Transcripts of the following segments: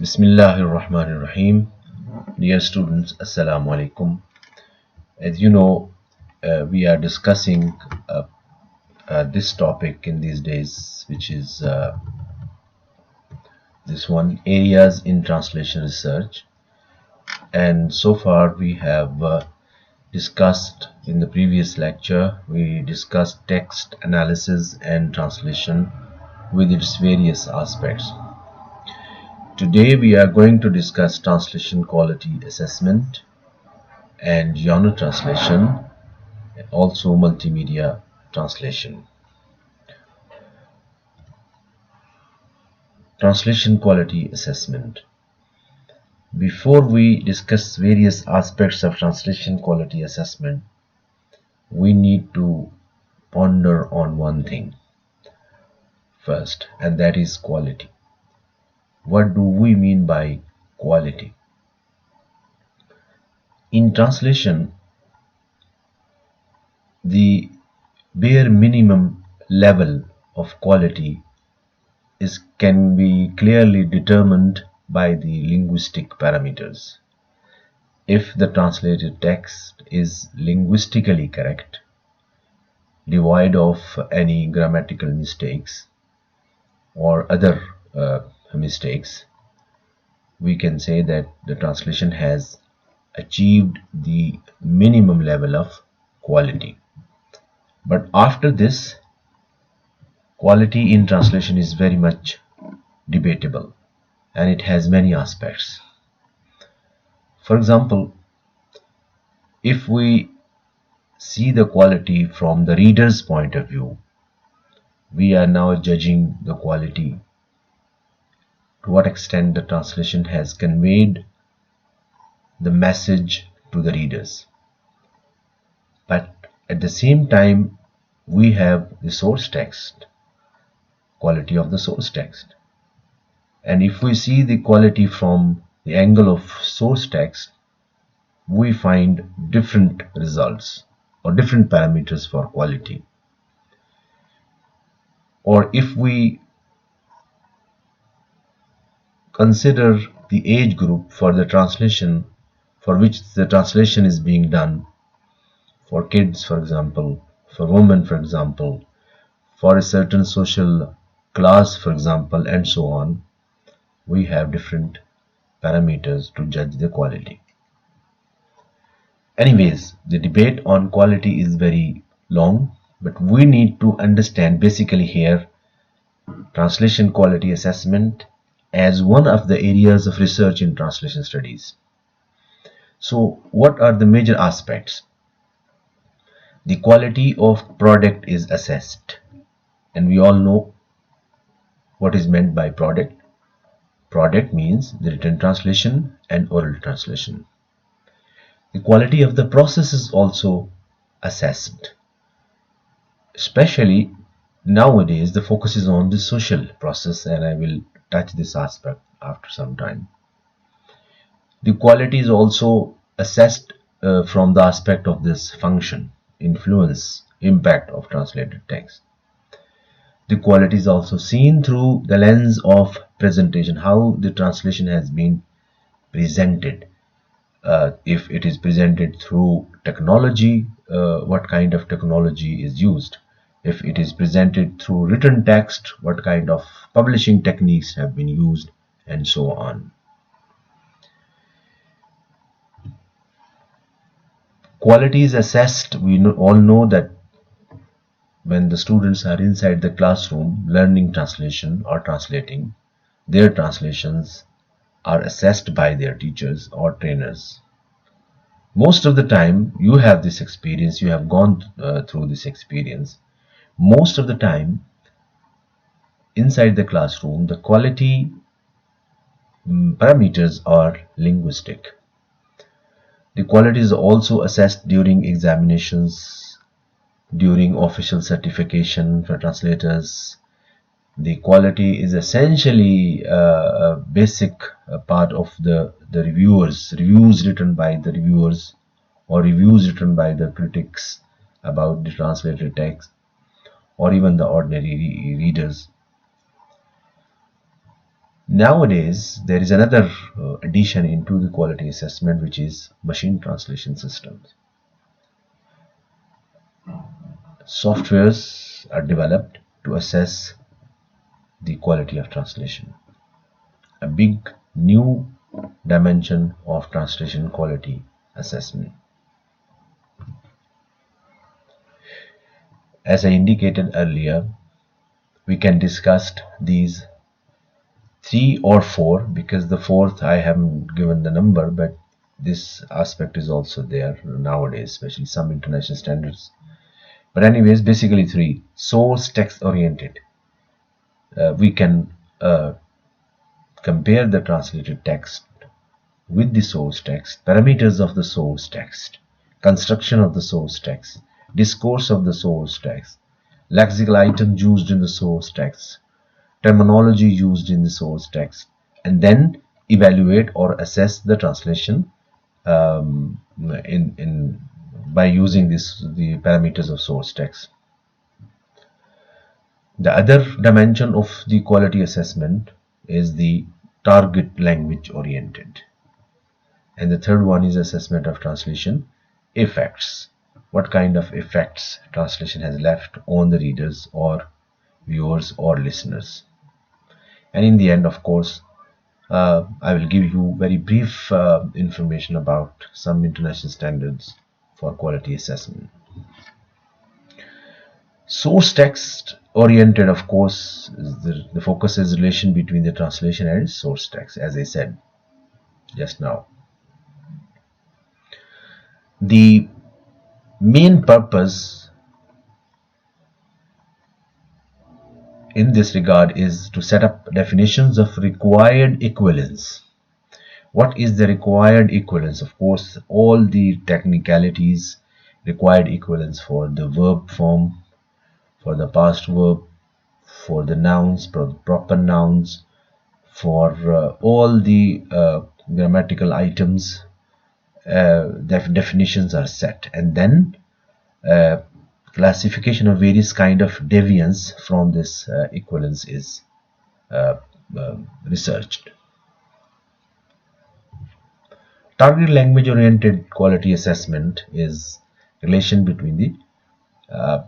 Bismillahir Rahmanir Rahim. Dear students, Assalamu alaikum. As you know, we are discussing this topic in these days, which is this one, areas in translation research. And so far we have discussed in the previous lecture, we discussed text analysis and translation with its various aspects. Today we are going to discuss translation quality assessment and genre translation, and also multimedia translation. Translation quality assessment. Before we discuss various aspects of translation quality assessment, we need to ponder on one thing first, and that is quality. What do we mean by quality? In translation, the bare minimum level of quality can be clearly determined by the linguistic parameters. If the translated text is linguistically correct, devoid of any grammatical mistakes or other mistakes, we can say that the translation has achieved the minimum level of quality. But after this, quality in translation is very much debatable, and it has many aspects. For example, if we see the quality from the reader's point of view, we are now judging the quality, to what extent the translation has conveyed the message to the readers. But at the same time, we have the source text, quality of the source text. And if we see the quality from the angle of source text, we find different results or different parameters for quality. Or if we consider the age group for the translation, for which the translation is being done, for kids, for example, for women, for example, for a certain social class, for example, and so on, we have different parameters to judge the quality. Anyways, the debate on quality is very long, but we need to understand basically here translation quality assessment as one of the areas of research in translation studies. So what are the major aspects? The quality of product is assessed, and we all know what is meant by product. Product means the written translation and oral translation. The quality of the process is also assessed. Especially nowadays, the focus is on the social process, and I will touch this aspect after some time. The quality is also assessed from the aspect of this function, influence, impact of translated text. The quality is also seen through the lens of presentation, how the translation has been presented. If it is presented through technology, what kind of technology is used? If it is presented through written text, what kind of publishing techniques have been used, and so on. Quality is assessed. We all know that when the students are inside the classroom learning translation or translating, their translations are assessed by their teachers or trainers. Most of the time, you have this experience, you have gone through this experience. Most of the time, inside the classroom, the quality parameters are linguistic. The quality is also assessed during examinations, during official certification for translators. The quality is essentially a basic part of the reviews written by the reviewers or reviews written by the critics about the translated text, or even the ordinary readers. Nowadays, there is another addition into the quality assessment, which is machine translation systems. Softwares are developed to assess the quality of translation. A big new dimension of translation quality assessment. As I indicated earlier, we can discuss these three or four, because the fourth I haven't given the number, but this aspect is also there nowadays, especially some international standards. But anyways, basically three. Source text oriented. We can compare the translated text with the source text, parameters of the source text, construction of the source text, discourse of the source text, lexical items used in the source text, terminology used in the source text, and then evaluate or assess the translation in by using the parameters of source text. The other dimension of the quality assessment is the target language oriented. And the third one is assessment of translation effects. What kind of effects translation has left on the readers or viewers or listeners. And in the end, of course, I will give you very brief information about some international standards for quality assessment. Source text oriented, of course, is the focus is relation between the translation and source text, as I said just now. The main purpose in this regard is to set up definitions of required equivalence. What is the required equivalence? Of course, all the technicalities, required equivalence for the verb form, for the past verb, for the nouns, proper nouns, for all the grammatical items, definitions are set, and then classification of various kind of deviance from this equivalence is researched. Target language oriented quality assessment is relation between the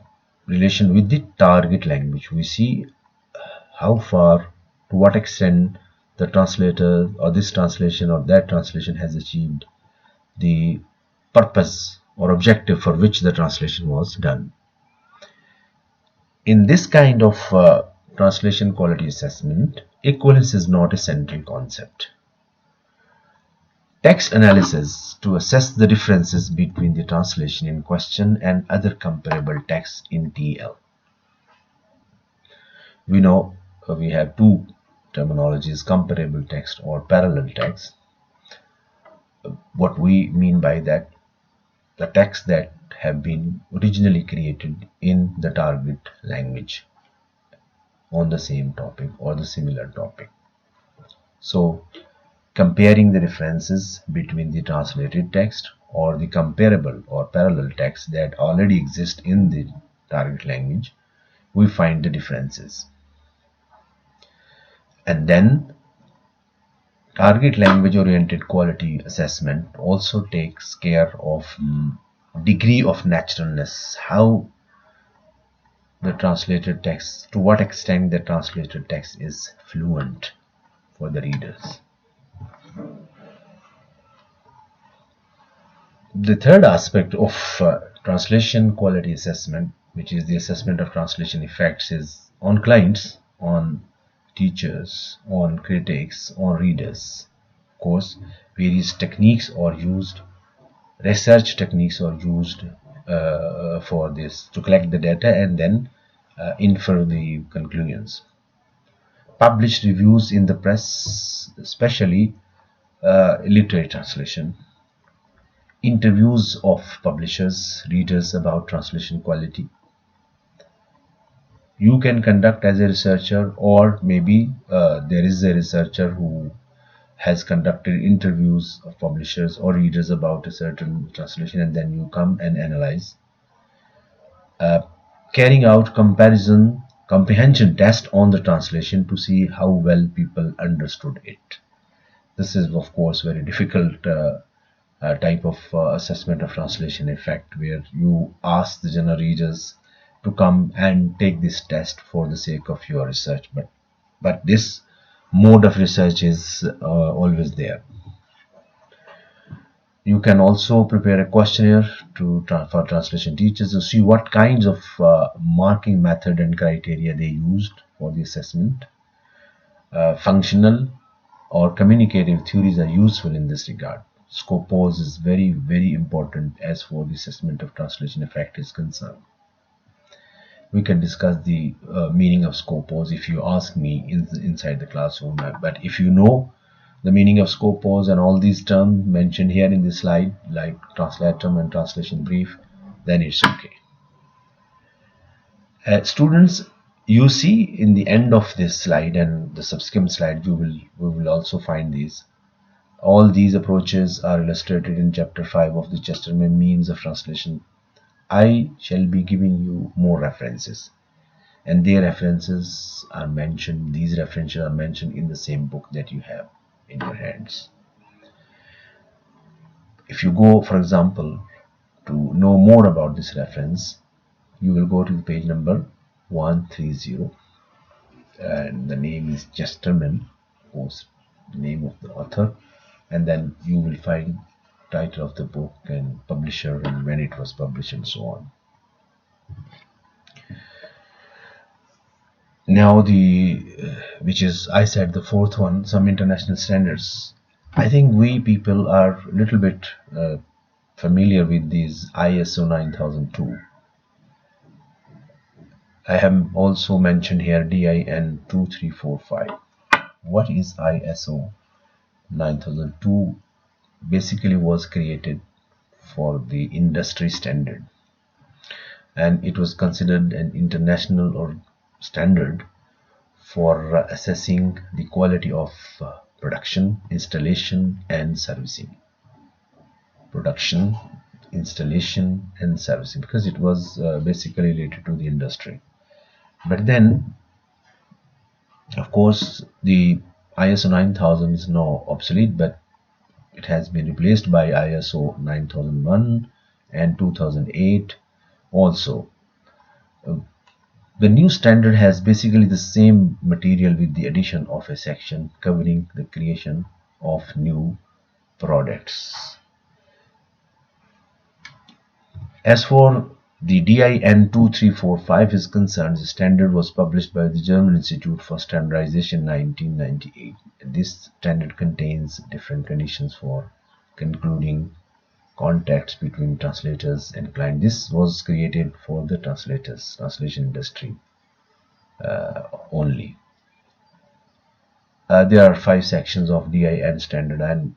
relation with the target language. We see how far, to what extent the translator or this translation or that translation has achieved the purpose or objective for which the translation was done. In this kind of translation quality assessment, equivalence is not a central concept. Text analysis to assess the differences between the translation in question and other comparable texts in TL. We know we have two terminologies, comparable text or parallel text. What we mean by that, the texts that have been originally created in the target language on the same topic or the similar topic. So comparing the differences between the translated text or the comparable or parallel text that already exist in the target language, we find the differences. And then target language oriented quality assessment also takes care of degree of naturalness, how the translated text, to what extent the translated text is fluent for the readers. The third aspect of translation quality assessment, which is the assessment of translation effects, is on clients, on teachers, on critics, on readers. Of course, various techniques are used, research techniques are used for this to collect the data and then infer the conclusions. Published reviews in the press, especially literary translation. Interviews of publishers, readers about translation quality. You can conduct as a researcher, or maybe there is a researcher who has conducted interviews of publishers or readers about a certain translation, and then you come and analyze. Carrying out comparison comprehension test on the translation to see how well people understood it. This is, of course, very difficult type of assessment of translation effect, where you ask the general readers to come and take this test for the sake of your research. But this mode of research is always there. You can also prepare a questionnaire for translation teachers to see what kinds of marking method and criteria they used for the assessment. Functional or communicative theories are useful in this regard. Scopus is very, very important as for the assessment of translation effect is concerned. We can discuss the meaning of scopus if you ask me inside the classroom. But if you know the meaning of scopus and all these terms mentioned here in this slide, like translatum and translation brief, then it's okay. Students, you see in the end of this slide and the subsequent slide, we will also find these. All these approaches are illustrated in chapter 5 of the Chesterman Means of Translation. I shall be giving you more references, and their references are mentioned, these references are mentioned in the same book that you have in your hands. If you go, for example, to know more about this reference, you will go to the page number 130, and the name is Chesterman, was the name of the author, and then you will find title of the book and publisher and when it was published and so on. Now which is, I said, the fourth one, some international standards. I think we people are a little bit familiar with these ISO 9002. I have also mentioned here DIN 2345. What is ISO 9002? Basically was created for the industry standard, and it was considered an international or standard for assessing the quality of production, installation and servicing. Production, installation and servicing, because it was basically related to the industry. But then, of course, the ISO 9000 is now obsolete, but it has been replaced by ISO 9001 and 2008 also. The new standard has basically the same material with the addition of a section covering the creation of new products. As for the DIN 2345 is concerned, the standard was published by the German Institute for Standardization in 1998. This standard contains different conditions for concluding contacts between translators and client. This was created for the translation industry only. There are 5 sections of DIN standard, and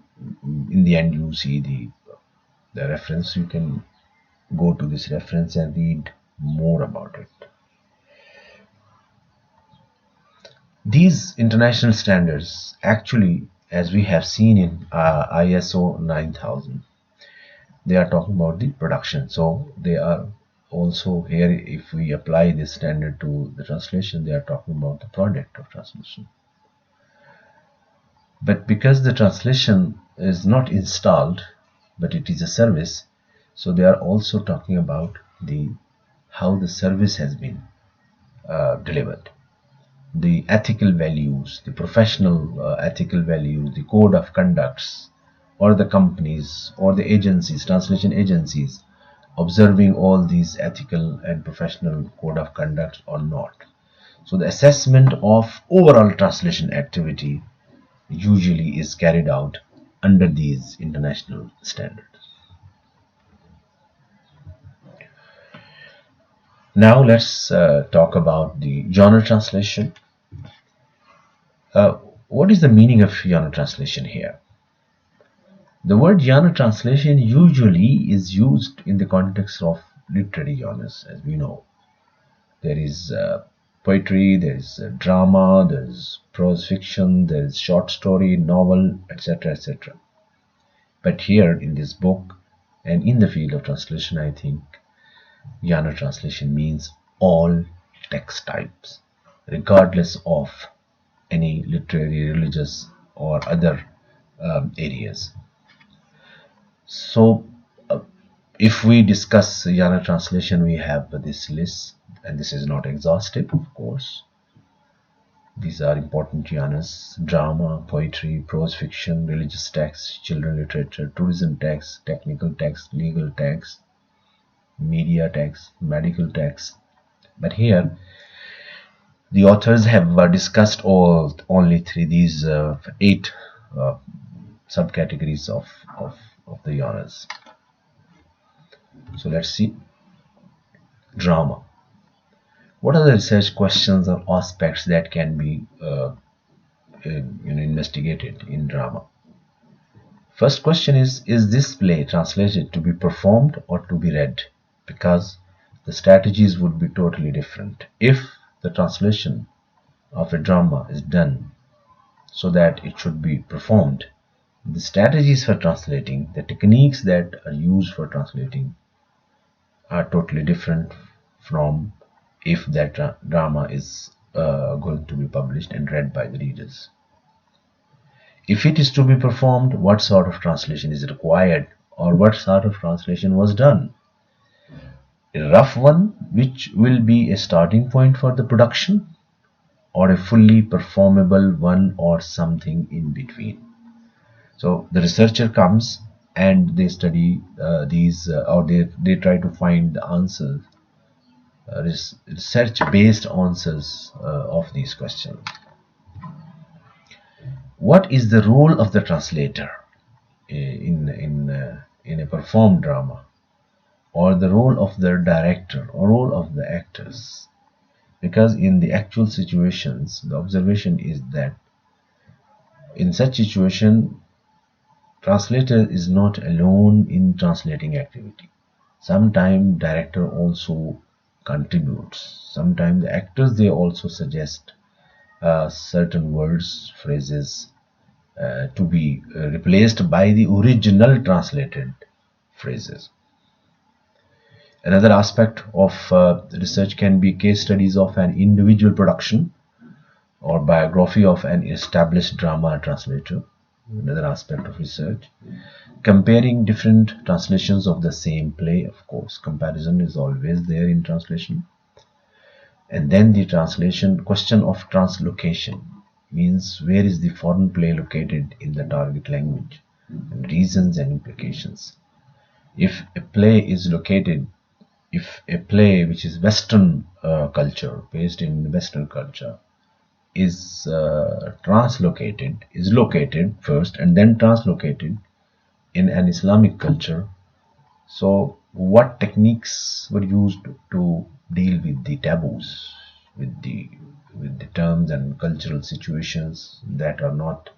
in the end you see the reference. You can go to this reference and read more about it. These international standards actually, as we have seen in ISO 9000, they are talking about the production. So they are also here, if we apply this standard to the translation, they are talking about the product of translation. But because the translation is not installed, but it is a service, so they are also talking about how the service has been delivered. The ethical values, the professional ethical values, the code of conducts, or the companies or the agencies, translation agencies, observing all these ethical and professional code of conduct or not. So the assessment of overall translation activity usually is carried out under these international standards. Now let's talk about the genre translation. What is the meaning of genre translation here? The word genre translation usually is used in the context of literary genres, as we know. There is poetry, there is drama, there is prose fiction, there is short story, novel, etc., etc. But here in this book and in the field of translation, I think genre translation means all text types, regardless of any literary, religious, or other areas. So, if we discuss genre translation, we have this list, and this is not exhaustive, of course. These are important genres: drama, poetry, prose fiction, religious text, children literature, tourism text, technical text, legal text, media text, medical text. But here, the authors have discussed only these eight uh, subcategories of the genres. So let's see. Drama. What are the research questions or aspects that can be investigated in drama? First question is this play translated to be performed or to be read? Because the strategies would be totally different. If the translation of a drama is done so that it should be performed, the strategies for translating, the techniques that are used for translating are totally different from if that drama is going to be published and read by the readers. If it is to be performed, what sort of translation is required, or what sort of translation was done? A rough one, which will be a starting point for the production, or a fully performable one, or something in between. So the researcher comes and they study or they try to find the answers, research-based answers of these questions. What is the role of the translator in a performed drama, or the role of the director, or role of the actors? Because in the actual situations, the observation is that in such situation, translator is not alone in translating activity. Sometimes director also contributes. Sometimes the actors, they also suggest certain words, phrases to be replaced by the original translated phrases. Another aspect of research can be case studies of an individual production or biography of an established drama translator. Another aspect of research. Comparing different translations of the same play, of course. Comparison is always there in translation. And then the translation question of translocation means where is the foreign play located in the target language, and reasons and implications. If a play which is Western culture, based in Western culture, is located first and then translocated in an Islamic culture, so what techniques were used to deal with the taboos, with the terms and cultural situations that are not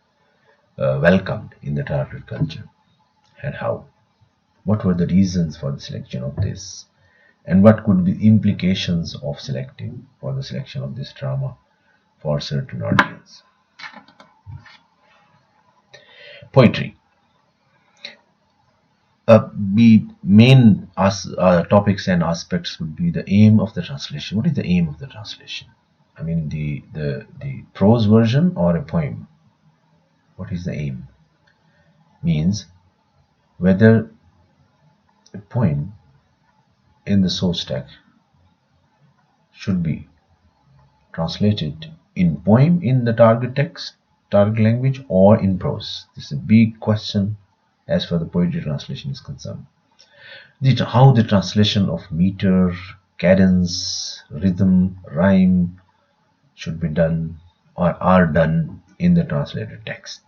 welcomed in the target culture, and how? What were the reasons for the selection of this, and what could be implications of selecting for the selection of this drama for certain audience? Poetry. The main topics and aspects would be the aim of the translation. What is the aim of the translation? I mean, the prose version or a poem? What is the aim? Means whether a poem in the source text should be translated in poem in the target text, target language, or in prose. This is a big question as far as the poetry translation is concerned. How the translation of meter, cadence, rhythm, rhyme should be done or are done in the translated text.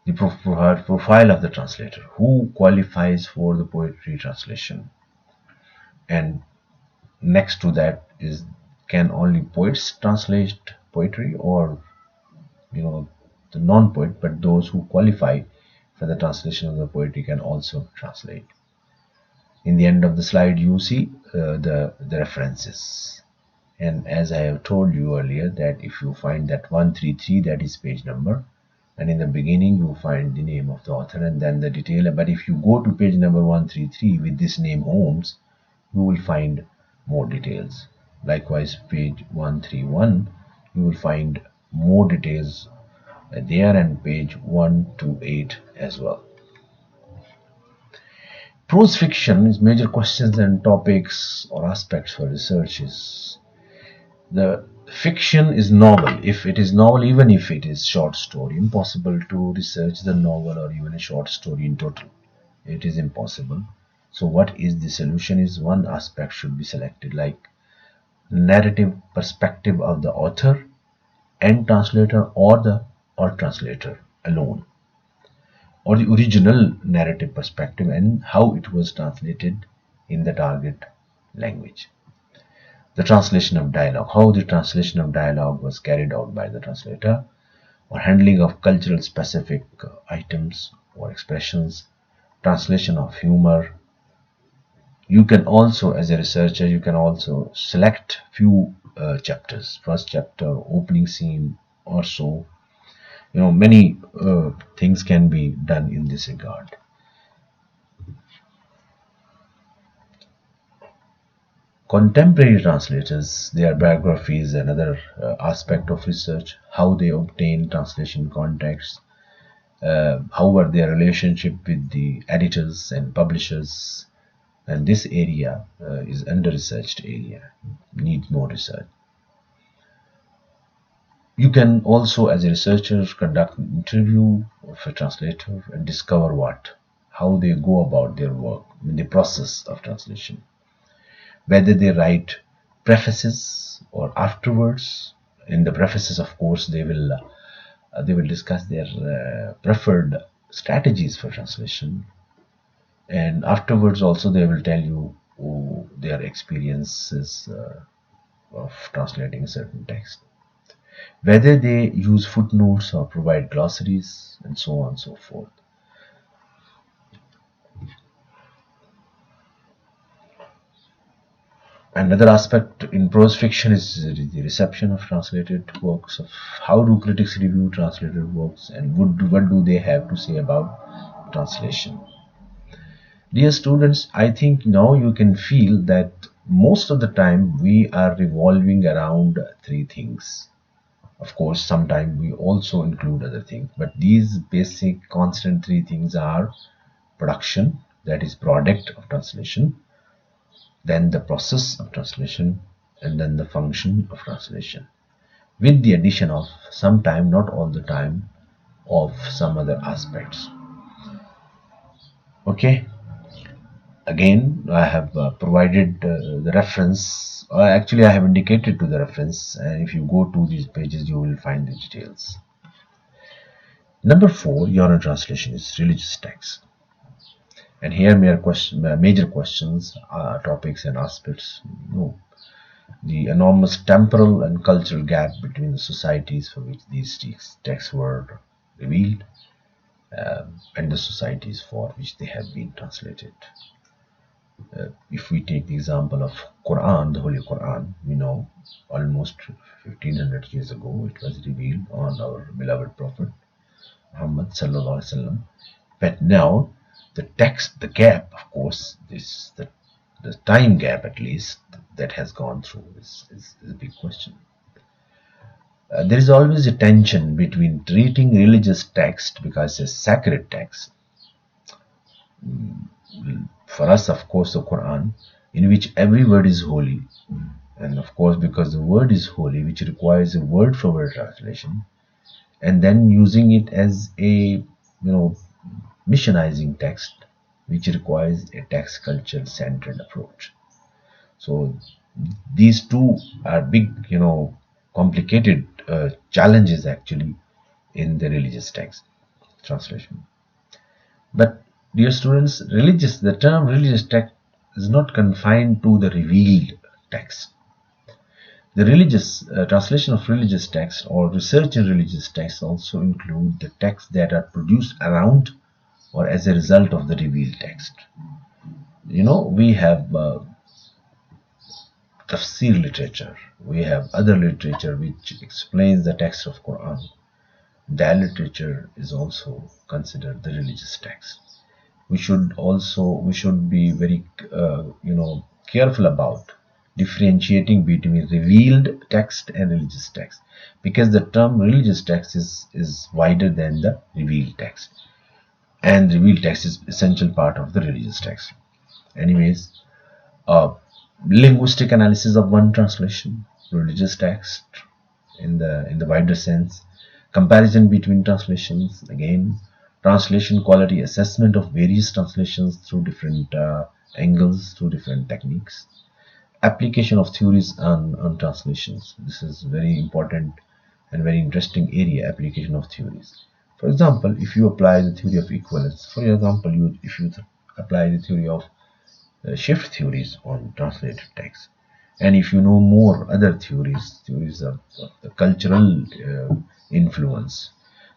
The profile of the translator, who qualifies for the poetry translation, and next to that is, can only poets translate poetry, or the non-poet, but those who qualify for the translation of the poetry can also translate. In the end of the slide you see the references, and as I have told you earlier, that if you find that 133, that is page number, and in the beginning you find the name of the author and then the detail. But if you go to page number 133 with this name Holmes, you will find more details. Likewise, page 131, you will find more details there, and page 128 as well. Prose fiction is major questions and topics or aspects for research is the fiction is novel. If it is novel, even if it is short story, impossible to research the novel or even a short story in total. It is impossible. So what is the solution is one aspect should be selected, like narrative perspective of the author and translator, or translator alone, or the original narrative perspective and how it was translated in the target language. The translation of dialogue, how the translation of dialogue was carried out by the translator, or handling of cultural specific items or expressions, translation of humor. You can also, as a researcher, you can also select few chapters, first chapter, opening scene, or so. Many things can be done in this regard. Contemporary translators, their biographies, another aspect of research, how they obtain translation contacts, how were their relationship with the editors and publishers, and this area is under-researched area, needs more research. You can also, as a researcher, conduct an interview of a translator and discover how they go about their work in the process of translation, whether they write prefaces or afterwards. In the prefaces, of course, they will discuss their preferred strategies for translation, and afterwards also they will tell you their experiences of translating a certain text, whether they use footnotes or provide glossaries, and so on and so forth. Another aspect in prose fiction is the reception of translated works, of how do critics review translated works, and what do they have to say about translation. Dear students, I think now you can feel that most of the time we are revolving around three things. Of course, sometimes we also include other things, but these basic constant three things are production, that is product of translation, then the process of translation, and then the function of translation, with the addition of sometime, not all the time, of some other aspects. Okay, again I have provided the reference, actually I have indicated to the reference, and if you go to these pages you will find the details. Number 4, your translation is religious texts. And here major questions, topics and aspects. The enormous temporal and cultural gap between the societies for which these texts were revealed, and the societies for which they have been translated. If we take the example of Quran, the Holy Quran, we know almost 1500 years ago it was revealed on our beloved Prophet Muhammad sallallahu alaihi wasallam. But now the text, the gap, of course, the time gap at least that has gone through is a big question. There is always a tension between treating religious text because it's a sacred text. For us, of course, the Quran, in which every word is holy, and of course, because the word is holy, which requires a word for word translation, and then using it as a missionizing text, which requires a text culture centered approach. So these two are big, complicated challenges actually in the religious text translation. But dear students, the term religious text is not confined to the revealed text. The religious translation of religious text or research in religious texts also include the texts that are produced around or as a result of the revealed text. We have tafsir literature, we have other literature which explains the text of Quran. That literature is also considered the religious text. We should be very careful about differentiating between revealed text and religious text, because the term religious text is wider than the revealed text, and revealed text is essential part of the religious text. Anyways, linguistic analysis of one translation, religious text in the wider sense, comparison between translations, again, translation quality assessment of various translations through different angles, through different techniques, application of theories on translations. This is very important and very interesting area, application of theories. For example, if you apply the theory of equivalence, for example, if you apply the theory of shift theories on translated text, and if you know more other theories of the cultural influence,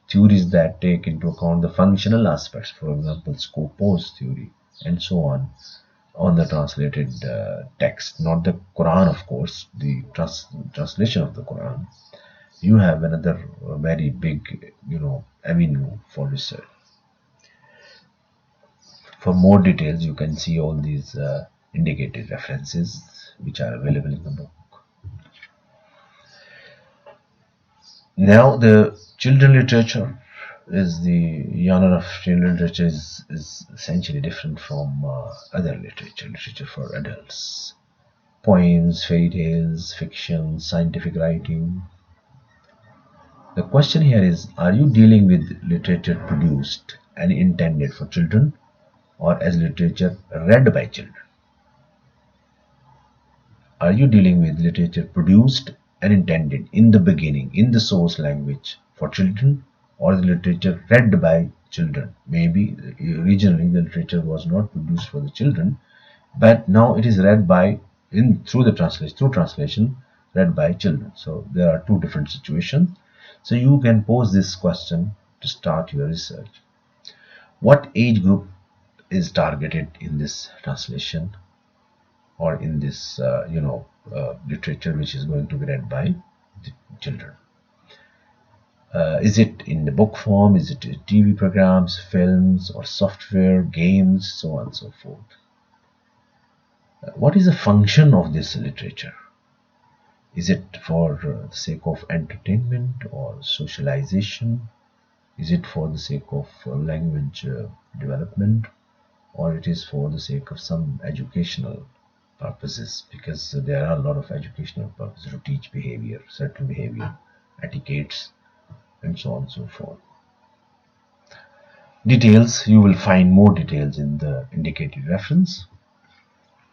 theories that take into account the functional aspects, for example, Scopus theory, and so on the translated text, not the Quran, of course, the translation of the Quran, you have another very big, avenue for research. For more details, you can see all these indicated references which are available in the book. Now, the children literature is the genre of children literature is essentially different from other literature for adults. Poems, fairy tales, fiction, scientific writing. The question here is, are you dealing with literature produced and intended for children, or as literature read by children? Are you dealing with literature produced and intended in the beginning, in the source language, for children, or the literature read by children? Maybe originally the literature was not produced for the children, but now it is read by through translation read by children. So there are two different situations. So you can pose this question to start your research. What age group is targeted in this translation, or in this literature which is going to be read by the children? Is it in the book form? Is it TV programs, films, or software, games, so on and so forth? What is the function of this literature? Is it for the sake of entertainment or socialization? Is it for the sake of language development, or it is for the sake of some educational purposes? Because there are a lot of educational purposes to teach behavior, certain behavior, etiquettes, and so on and so forth. Details, you will find more details in the indicated reference.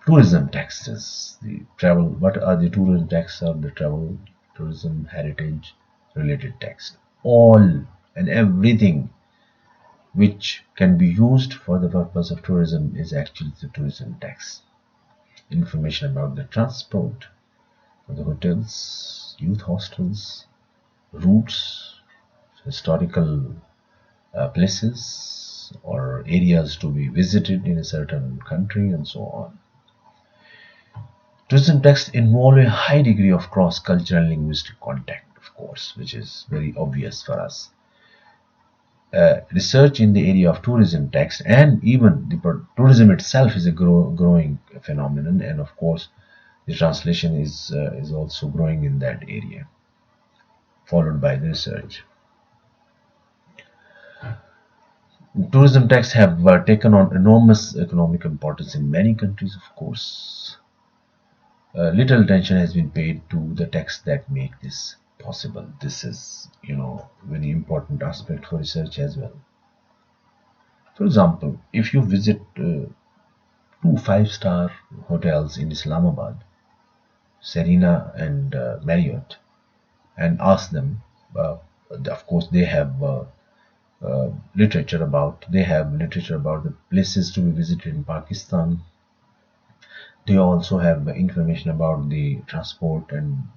Tourism texts, the travel. What are the tourism texts? Are the travel, tourism, heritage related texts. All and everything which can be used for the purpose of tourism is actually the tourism text. Information about the transport, the hotels, youth hostels, routes, historical places or areas to be visited in a certain country, and so on. Tourism texts involve a high degree of cross-cultural and linguistic contact, of course, which is very obvious for us. Research in the area of tourism text, and even the tourism itself, is a growing phenomenon, and of course the translation is also growing in that area, followed by the research. Tourism texts have taken on enormous economic importance in many countries, of course. Little attention has been paid to the texts that make this possible. This is, very important aspect for research as well. For example, if you visit 2 5-star hotels in Islamabad, Serena and Marriott, and ask them, of course they have literature about the places to be visited in Pakistan. They also have information about the transport, and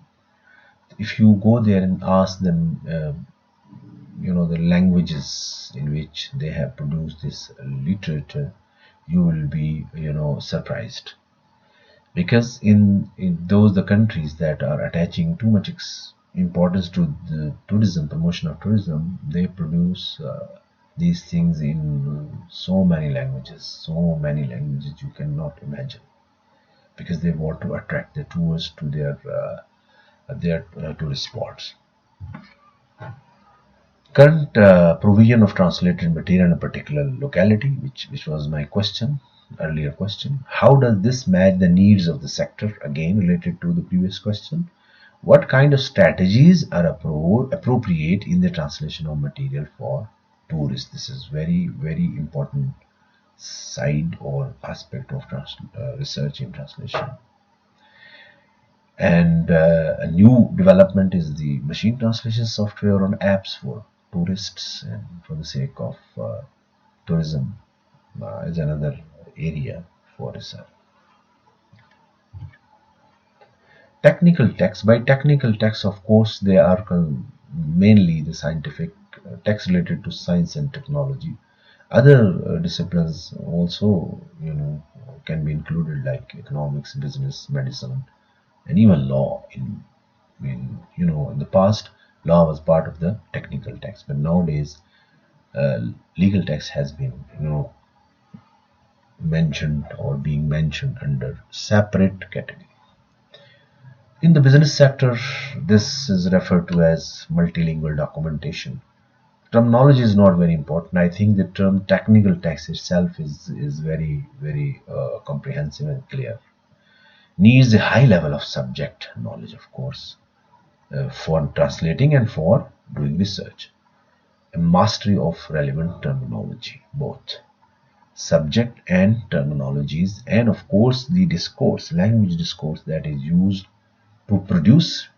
if you go there and ask them the languages in which they have produced this literature, you will be surprised, because in those the countries that are attaching too much importance to the promotion of tourism, they produce these things in so many languages you cannot imagine. because they want to attract the tourists to their tourist spots. Current provision of translated material in a particular locality, which was my earlier question. How does this match the needs of the sector? Again, related to the previous question. What kind of strategies are appropriate in the translation of material for tourists? This is very, very important side or aspect of research in translation. And a new development is the machine translation software on apps for tourists and for the sake of tourism is another area for research. Technical texts. By technical texts, of course, they are mainly the scientific texts related to science and technology. Other disciplines also, can be included, like economics, business, medicine, and even law. In the past, law was part of the technical text, but nowadays, legal text has been, mentioned or being mentioned under separate category. In the business sector, this is referred to as multilingual documentation. Terminology is not very important. I think the term technical text itself is very, very comprehensive and clear. Needs a high level of subject knowledge, of course, for translating and for doing research. A mastery of relevant terminology, both subject and terminologies, and of course the language discourse that is used to produce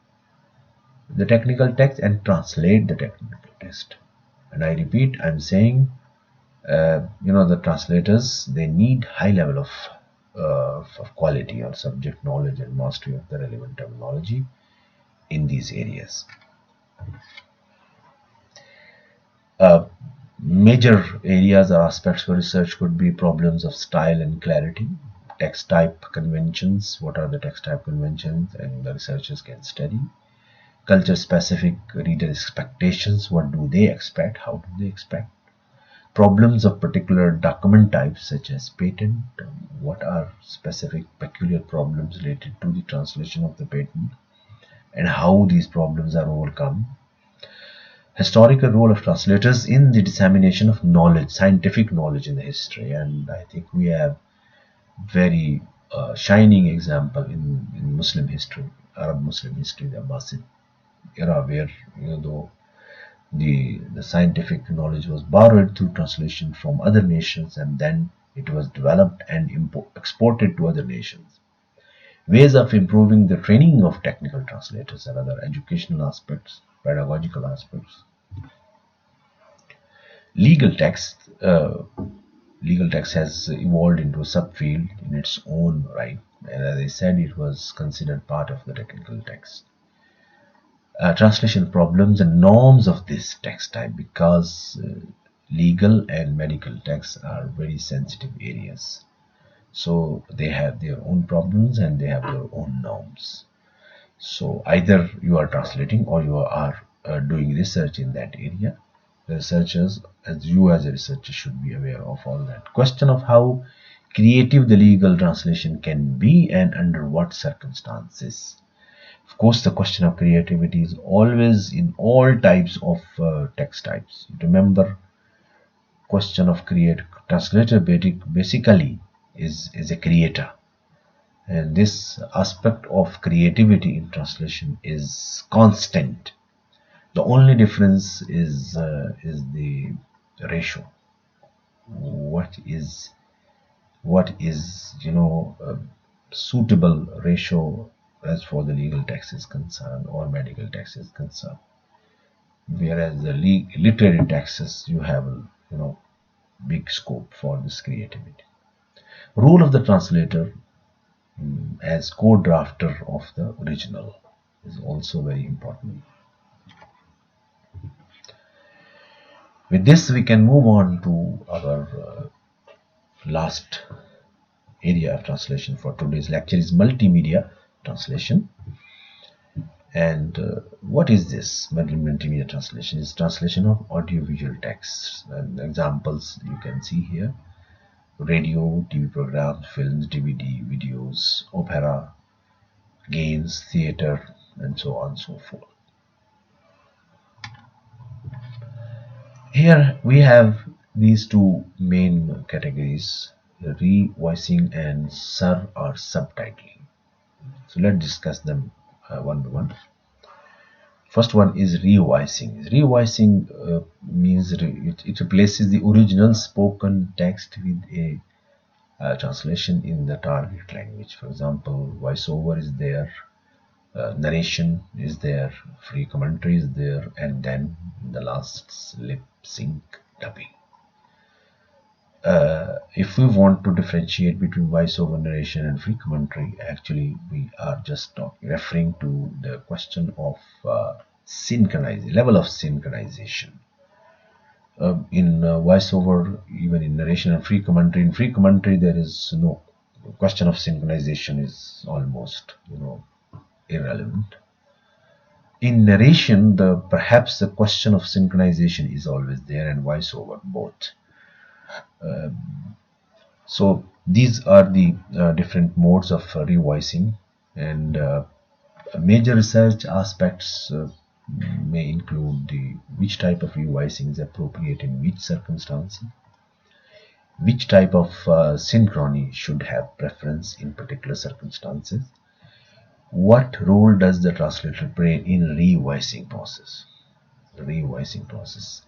the technical text and translate the technical text. And I repeat, I'm saying, the translators, they need high level of quality or subject knowledge and mastery of the relevant terminology in these areas. Major areas or aspects for research could be problems of style and clarity, text type conventions, what are the text type conventions, and the researchers can study. Culture specific reader expectations, what do they expect, how do they expect. Problems of particular document types such as patent, what are specific peculiar problems related to the translation of the patent and how these problems are overcome. Historical role of translators in the dissemination of knowledge, scientific knowledge in the history, and I think we have very shining example in Muslim history, Arab Muslim history, the Abbasid era, where though the scientific knowledge was borrowed through translation from other nations, and then it was developed and exported to other nations. Ways of improving the training of technical translators and other educational aspects, pedagogical aspects. Legal text has evolved into a subfield in its own right, and as I said, it was considered part of the technical text. Translation problems and norms of this text type, because legal and medical texts are very sensitive areas, so they have their own problems and they have their own norms. So either you are translating or you are doing research in that area. The researchers, as a researcher, should be aware of all that. Question of how creative the legal translation can be and under what circumstances. Of course, the question of creativity is always in all types of text types. Remember, question of translator basically is a creator, and this aspect of creativity in translation is constant. The only difference is the ratio. What is a suitable ratio as for the legal text is concerned or medical text is concerned. Whereas the literary texts, you have big scope for this creativity. Role of the translator as co-drafter of the original is also very important. With this, we can move on to our last area of translation for today's lecture is multimedia translation. And what is this multimedia translation? It's translation of audiovisual texts, and examples you can see here. radio, TV programs, films, DVD, videos, opera, games, theater, and so on and so forth. Here we have these two main categories, revoicing and sur or subtitling. So let's discuss them one by one. First one is revoicing. Revoicing means it replaces the original spoken text with a translation in the target language. For example, voiceover is there, narration is there, free commentary is there, and then the last lip sync dubbing. If we want to differentiate between voiceover narration and free commentary, actually we are just referring to the question of synchronization, level of synchronization. In voiceover, even in narration and free commentary, in free commentary there is no question of synchronization, is almost irrelevant. In narration, perhaps the question of synchronization is always there, and voiceover both. So these are the different modes of revoicing, and major research aspects may include which type of revoicing is appropriate in which circumstance, which type of synchrony should have preference in particular circumstances, what role does the translator play in revoicing process. The revoicing process,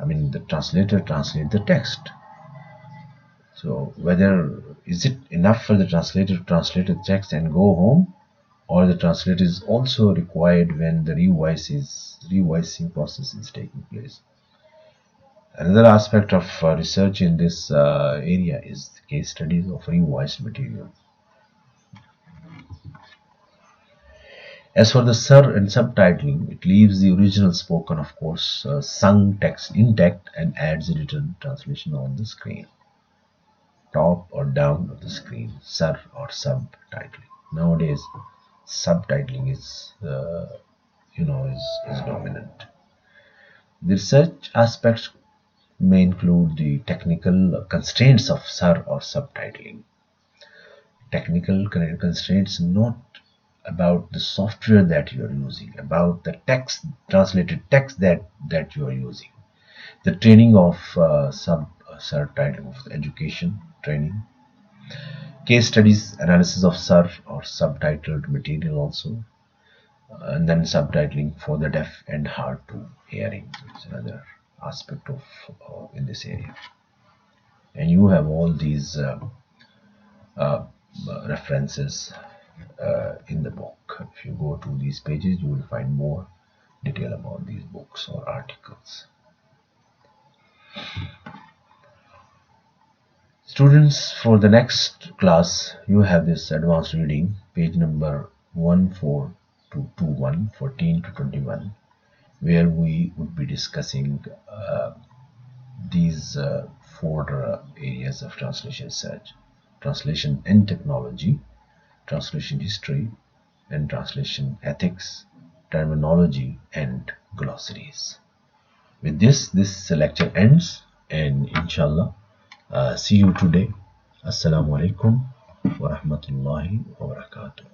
I mean, the translator translates the text. So whether is it enough for the translator to translate the text and go home, or the translator is also required when the revoicing process is taking place. Another aspect of research in this area is the case studies of revoiced material. As for the sur and subtitling, it leaves the original spoken, of course, sung text intact and adds a written translation on the screen, top or down of the screen, sur or subtitling. Nowadays, subtitling is dominant. The research aspects may include the technical constraints of sur or subtitling. Technical constraints not about the software that you are using, about the text, translated text that you are using. The training of subtitling of the education training, case studies, analysis of sur or subtitled material also, and then subtitling for the deaf and hard to hearing. It's another aspect of in this area. And you have all these references in the book. If you go to these pages, you will find more detail about these books or articles. Students, for the next class, you have this advanced reading, page number 14 to 21, where we would be discussing these four areas of translation research: translation and technology, translation history, and translation ethics, terminology, and glossaries. With this lecture ends, and inshallah, see you today. Assalamu alaikum wa rahmatullahi wa barakatuh.